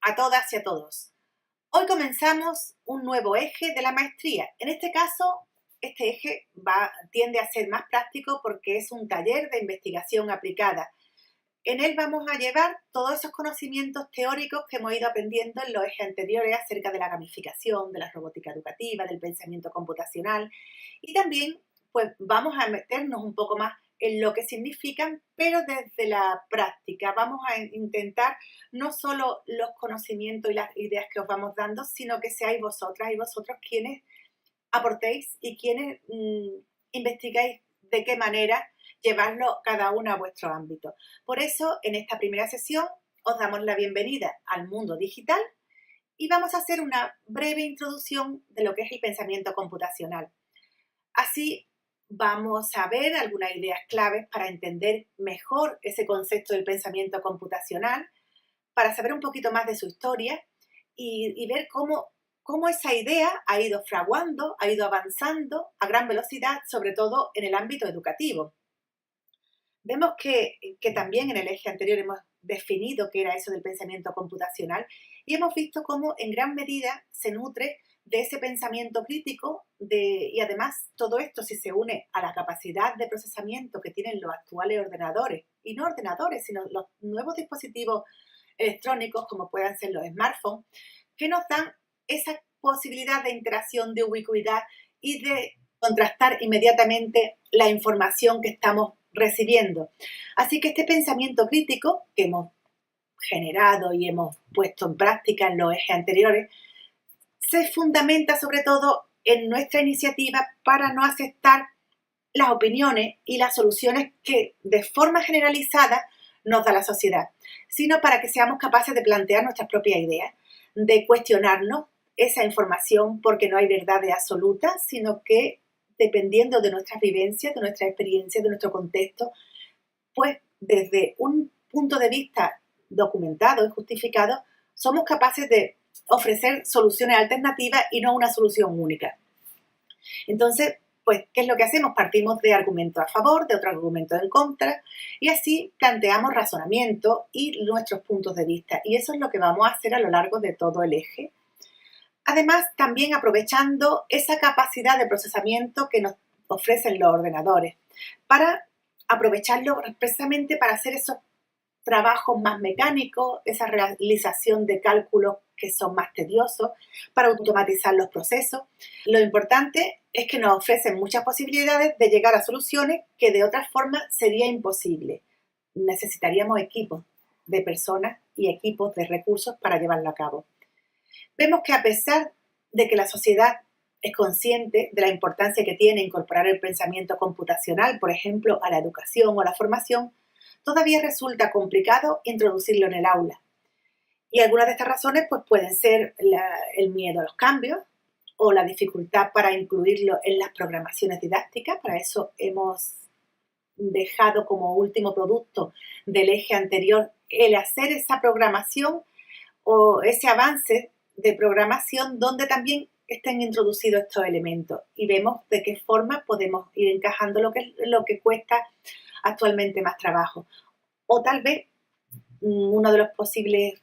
a todas y a todos. Hoy comenzamos un nuevo eje de la maestría. En este caso, este eje tiende a ser más práctico porque es un taller de investigación aplicada. En él vamos a llevar todos esos conocimientos teóricos que hemos ido aprendiendo en los ejes anteriores acerca de la gamificación, de la robótica educativa, del pensamiento computacional y también pues vamos a meternos un poco más en lo que significan, pero desde la práctica. Vamos a intentar no solo los conocimientos y las ideas que os vamos dando, sino que seáis vosotras y vosotros quienes aportéis y quienes investigáis de qué manera llevarlo cada uno a vuestro ámbito. Por eso, en esta primera sesión, os damos la bienvenida al mundo digital y vamos a hacer una breve introducción de lo que es el pensamiento computacional. Así vamos a ver algunas ideas claves para entender mejor ese concepto del pensamiento computacional, para saber un poquito más de su historia y ver cómo esa idea ha ido fraguando, ha ido avanzando a gran velocidad, sobre todo en el ámbito educativo. Vemos que también en el eje anterior hemos definido qué era eso del pensamiento computacional y hemos visto cómo en gran medida se nutre de ese pensamiento crítico y además todo esto si se une a la capacidad de procesamiento que tienen los actuales ordenadores, y no ordenadores, sino los nuevos dispositivos electrónicos como puedan ser los smartphones, que nos dan esa posibilidad de interacción, de ubicuidad y de contrastar inmediatamente la información que estamos recibiendo. Así que este pensamiento crítico que hemos generado y hemos puesto en práctica en los ejes anteriores se fundamenta sobre todo en nuestra iniciativa para no aceptar las opiniones y las soluciones que de forma generalizada nos da la sociedad, sino para que seamos capaces de plantear nuestras propias ideas, de cuestionarnos esa información porque no hay verdades absolutas, sino que dependiendo de nuestras vivencias, de nuestra experiencia, de nuestro contexto, pues desde un punto de vista documentado y justificado, somos capaces de ofrecer soluciones alternativas y no una solución única. Entonces, pues, ¿qué es lo que hacemos? Partimos de argumentos a favor, de otros argumentos en contra, y así planteamos razonamientos y nuestros puntos de vista. Y eso es lo que vamos a hacer a lo largo de todo el eje. Además, también aprovechando esa capacidad de procesamiento que nos ofrecen los ordenadores, para aprovecharlo precisamente para hacer esos trabajos más mecánicos, esa realización de cálculos que son más tediosos, para automatizar los procesos. Lo importante es que nos ofrecen muchas posibilidades de llegar a soluciones que de otra forma sería imposible. Necesitaríamos equipos de personas y equipos de recursos para llevarlo a cabo. Vemos que a pesar de que la sociedad es consciente de la importancia que tiene incorporar el pensamiento computacional, por ejemplo, a la educación o a la formación, todavía resulta complicado introducirlo en el aula. Y algunas de estas razones pues, pueden ser el miedo a los cambios o la dificultad para incluirlo en las programaciones didácticas. Para eso hemos dejado como último producto del eje anterior el hacer esa programación o ese avance de programación donde también estén introducidos estos elementos y vemos de qué forma podemos ir encajando lo que cuesta actualmente más trabajo. O tal vez uno de los posibles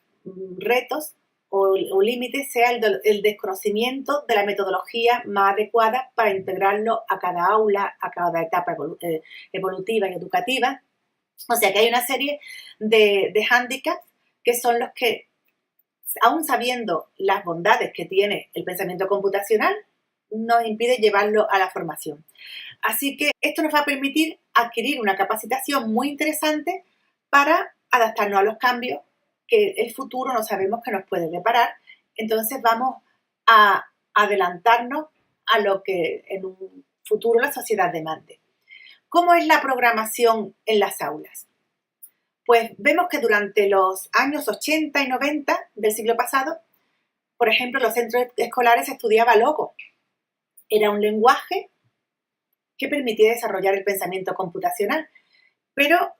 retos o límites sea el desconocimiento de la metodología más adecuada para integrarlo a cada aula, a cada etapa evolutiva y educativa. O sea que hay una serie de hándicaps que son los que, aún sabiendo las bondades que tiene el pensamiento computacional, nos impide llevarlo a la formación. Así que esto nos va a permitir adquirir una capacitación muy interesante para adaptarnos a los cambios que el futuro no sabemos que nos puede deparar. Entonces vamos a adelantarnos a lo que en un futuro la sociedad demande. ¿Cómo es la programación en las aulas? Pues vemos que durante los años 80 y 90 del siglo pasado, por ejemplo, en los centros escolares se estudiaba Logo. Era un lenguaje que permitía desarrollar el pensamiento computacional. Pero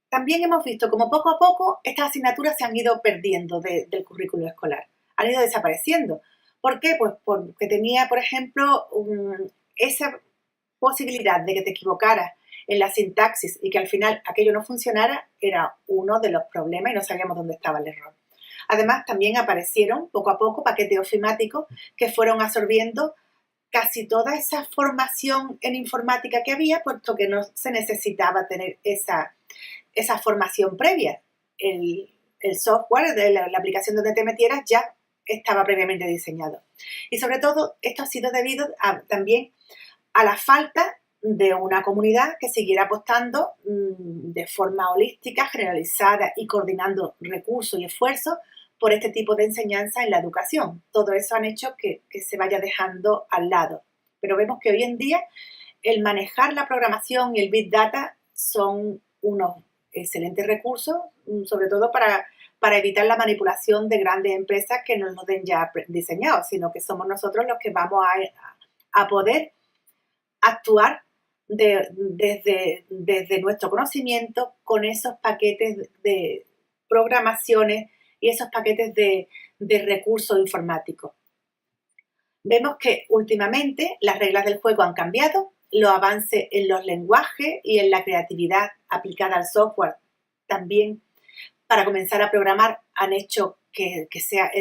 también hemos visto como poco a poco estas asignaturas se han ido perdiendo del currículo escolar, han ido desapareciendo. ¿Por qué? Pues porque tenía, por ejemplo, esa posibilidad de que te equivocaras en la sintaxis y que al final aquello no funcionara, era uno de los problemas y no sabíamos dónde estaba el error. Además, también aparecieron poco a poco paquetes ofimáticos que fueron absorbiendo casi toda esa formación en informática que había, puesto que no se necesitaba tener esa formación previa. El software de la aplicación donde te metieras ya estaba previamente diseñado. Y sobre todo, esto ha sido debido también a la falta de una comunidad que siguiera apostando de forma holística, generalizada y coordinando recursos y esfuerzos por este tipo de enseñanza en la educación. Todo eso han hecho que se vaya dejando al lado. Pero vemos que hoy en día el manejar la programación y el Big Data son unos excelentes recursos, sobre todo para evitar la manipulación de grandes empresas que nos lo den ya diseñados, sino que somos nosotros los que vamos a poder actuar desde nuestro conocimiento con esos paquetes de programaciones y esos paquetes de recursos informáticos. Vemos que últimamente las reglas del juego han cambiado, los avances en los lenguajes y en la creatividad aplicada al software también para comenzar a programar han hecho que sea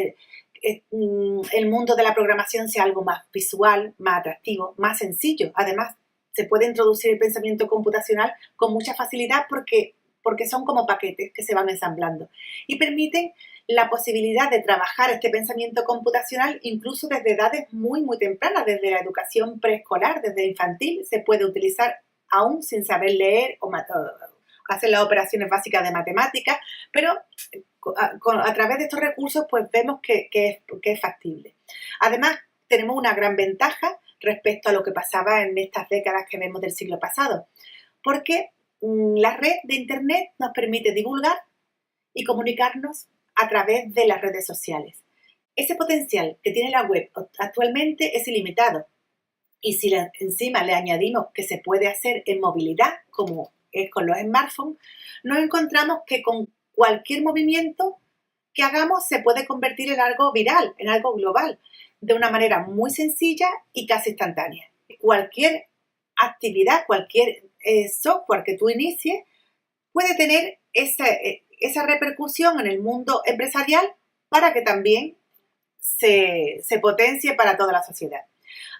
el mundo de la programación sea algo más visual, más atractivo, más sencillo. Además, se puede introducir el pensamiento computacional con mucha facilidad porque son como paquetes que se van ensamblando y permiten la posibilidad de trabajar este pensamiento computacional incluso desde edades muy, muy tempranas, desde la educación preescolar, desde infantil, se puede utilizar aún sin saber leer o hacer las operaciones básicas de matemáticas, pero a través de estos recursos pues vemos que es factible. Además, tenemos una gran ventaja respecto a lo que pasaba en estas décadas que vemos del siglo pasado, porque la red de Internet nos permite divulgar y comunicarnos a través de las redes sociales. Ese potencial que tiene la web actualmente es ilimitado y si encima le añadimos que se puede hacer en movilidad, como es con los smartphones, nos encontramos que con cualquier movimiento que hagamos se puede convertir en algo viral, en algo global, de una manera muy sencilla y casi instantánea. Cualquier actividad, cualquier software que tú inicies puede tener esa repercusión en el mundo empresarial para que también se potencie para toda la sociedad.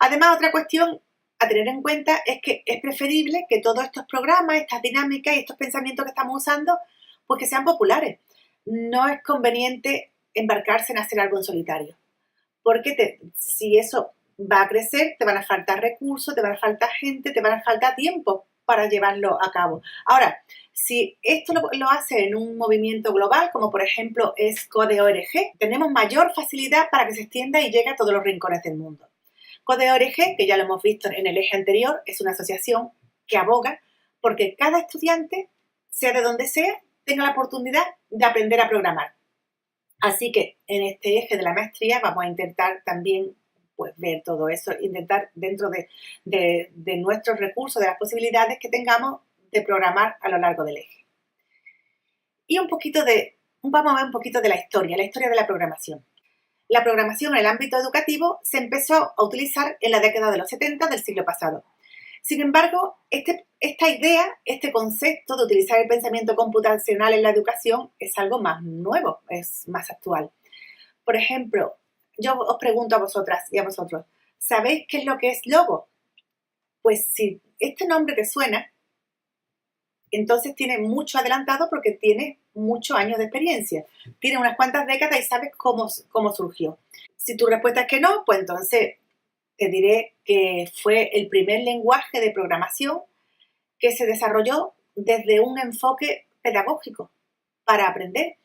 Además, otra cuestión a tener en cuenta es que es preferible que todos estos programas, estas dinámicas y estos pensamientos que estamos usando, pues que sean populares. No es conveniente embarcarse en hacer algo en solitario, porque si eso va a crecer, te van a faltar recursos, te van a faltar gente, te van a faltar tiempo para llevarlo a cabo. Ahora, si esto lo hace en un movimiento global, como por ejemplo es Code.org, tenemos mayor facilidad para que se extienda y llegue a todos los rincones del mundo. Code.org, que ya lo hemos visto en el eje anterior, es una asociación que aboga porque cada estudiante, sea de donde sea, tenga la oportunidad de aprender a programar. Así que en este eje de la maestría vamos a intentar también pues, ver todo eso, intentar dentro de nuestros recursos, de las posibilidades que tengamos de programar a lo largo del eje. Y vamos a ver un poquito de la historia de la programación. La programación en el ámbito educativo se empezó a utilizar en la década de los 70 del siglo pasado. Sin embargo, esta idea, este concepto de utilizar el pensamiento computacional en la educación es algo más nuevo, es más actual. Por ejemplo, yo os pregunto a vosotras y a vosotros, ¿sabéis qué es lo que es Logo? Pues si este nombre te suena, entonces tiene mucho adelantado porque tiene muchos años de experiencia. Tiene unas cuantas décadas y sabes cómo surgió. Si tu respuesta es que no, pues entonces te diré que fue el primer lenguaje de programación que se desarrolló desde un enfoque pedagógico para aprender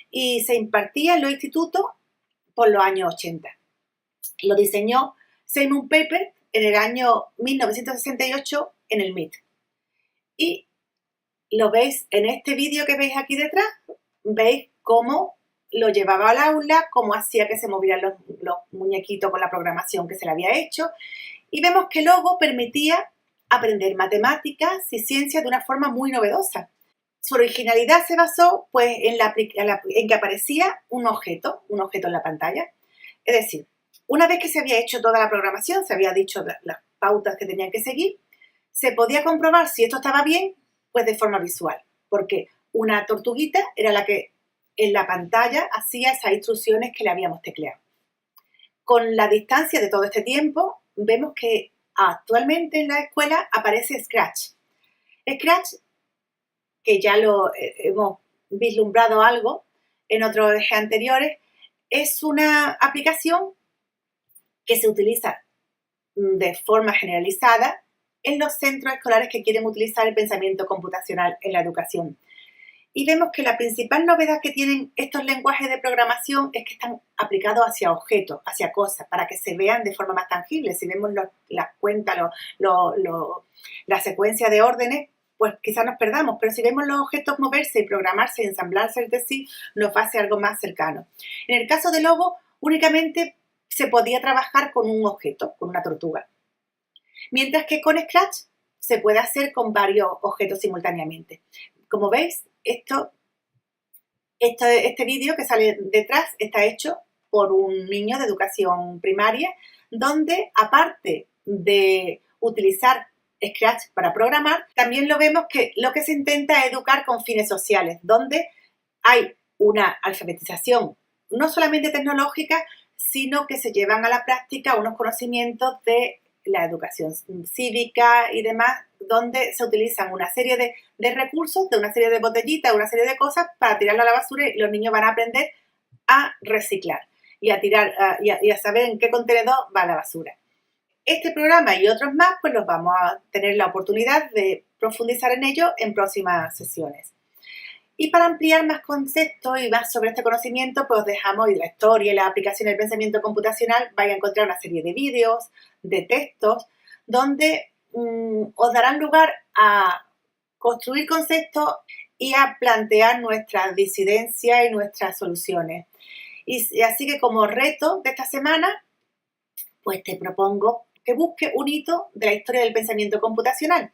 y se impartía en los institutos por los años 80. Lo diseñó Simon Pepper en el año 1968 en el MIT. Y lo veis en este vídeo que veis aquí detrás, veis cómo lo llevaba al aula, cómo hacía que se movieran los muñequitos con la programación que se le había hecho y vemos que Logo permitía aprender matemáticas y ciencias de una forma muy novedosa. Su originalidad se basó pues, en que aparecía un objeto en la pantalla. Es decir, una vez que se había hecho toda la programación, se había dicho las pautas que tenían que seguir, se podía comprobar si esto estaba bien, pues de forma visual, porque una tortuguita era la que en la pantalla hacía esas instrucciones que le habíamos tecleado. Con la distancia de todo este tiempo, vemos que actualmente en la escuela aparece Scratch. Scratch, que ya lo hemos vislumbrado algo en otros ejes anteriores, es una aplicación que se utiliza de forma generalizada en los centros escolares que quieren utilizar el pensamiento computacional en la educación. Y vemos que la principal novedad que tienen estos lenguajes de programación es que están aplicados hacia objetos, hacia cosas, para que se vean de forma más tangible. Si vemos las cuentas, la secuencia de órdenes, pues quizás nos perdamos, pero si vemos los objetos moverse y programarse y ensamblarse entre sí, nos va a ser algo más cercano. En el caso de Logo, únicamente se podía trabajar con un objeto, con una tortuga. Mientras que con Scratch se puede hacer con varios objetos simultáneamente. Como veis, este vídeo que sale detrás está hecho por un niño de educación primaria, donde aparte de utilizar Scratch para programar, también lo vemos que lo que se intenta es educar con fines sociales, donde hay una alfabetización no solamente tecnológica, sino que se llevan a la práctica unos conocimientos de la educación cívica y demás, donde se utilizan una serie de recursos, de una serie de botellitas, una serie de cosas para tirarlo a la basura, y los niños van a aprender a reciclar y a tirar y a saber en qué contenedor va la basura. Este programa y otros más, pues los vamos a tener la oportunidad de profundizar en ello en próximas sesiones. Y para ampliar más conceptos y más sobre este conocimiento, pues os dejamos y la historia y la aplicación del pensamiento computacional, vais a encontrar una serie de vídeos, de textos, donde os darán lugar a construir conceptos y a plantear nuestras disidencias y nuestras soluciones. Y así que como reto de esta semana, pues te propongo que busques un hito de la historia del pensamiento computacional.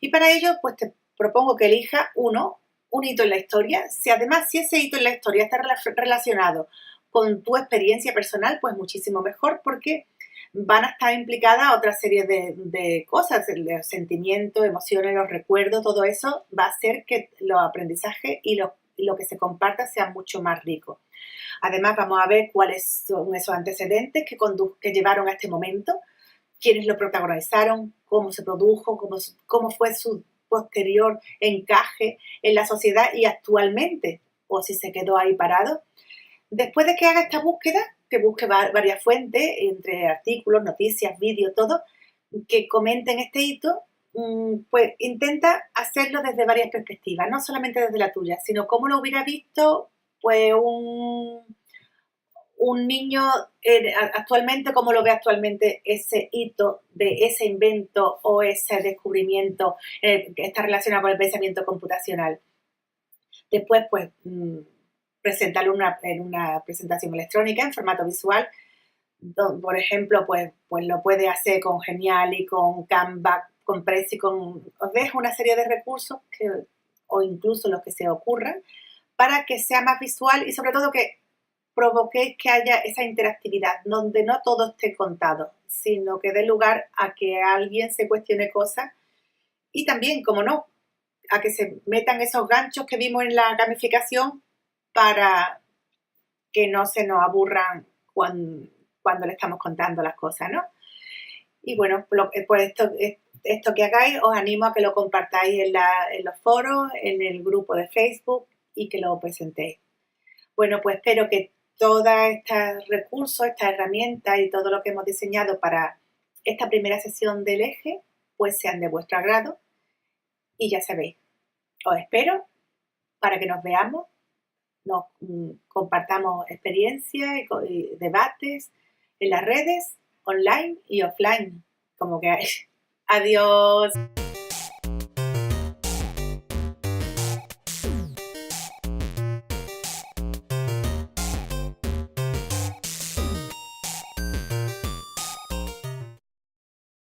Y para ello, pues te propongo que elijas un hito en la historia. Si ese hito en la historia está relacionado con tu experiencia personal, pues muchísimo mejor, porque van a estar implicadas otra serie de cosas, los sentimientos, emociones, los recuerdos, todo eso va a hacer que los aprendizajes y lo que se comparta sea mucho más rico. Además, vamos a ver cuáles son esos antecedentes que llevaron a este momento, quiénes lo protagonizaron, cómo se produjo, cómo fue su posterior encaje en la sociedad y actualmente, o si se quedó ahí parado. Después de que haga esta búsqueda, que busque varias fuentes, entre artículos, noticias, vídeos, todo, que comenten este hito, pues intenta hacerlo desde varias perspectivas, no solamente desde la tuya, sino cómo lo hubiera visto pues un niño actualmente, cómo lo ve actualmente ese hito de ese invento o ese descubrimiento que está relacionado con el pensamiento computacional. Después, pues, presentarlo en una presentación electrónica en formato visual. Por ejemplo, pues lo puede hacer con Geniali, con Canva, con Prezi, os dejo una serie de recursos o incluso los que se ocurran para que sea más visual y sobre todo que provoquéis que haya esa interactividad, donde no todo esté contado, sino que dé lugar a que alguien se cuestione cosas y también, como no, a que se metan esos ganchos que vimos en la gamificación para que no se nos aburran cuando le estamos contando las cosas, ¿no? Y bueno, pues esto que hagáis, os animo a que lo compartáis en los foros, en el grupo de Facebook y que lo presentéis. Bueno, pues espero que todos estos recursos, estas herramientas y todo lo que hemos diseñado para esta primera sesión del eje, pues sean de vuestro agrado. Y ya sabéis, os espero para que nos veamos, nos compartamos experiencias y debates en las redes, online y offline, como que hay. Adiós.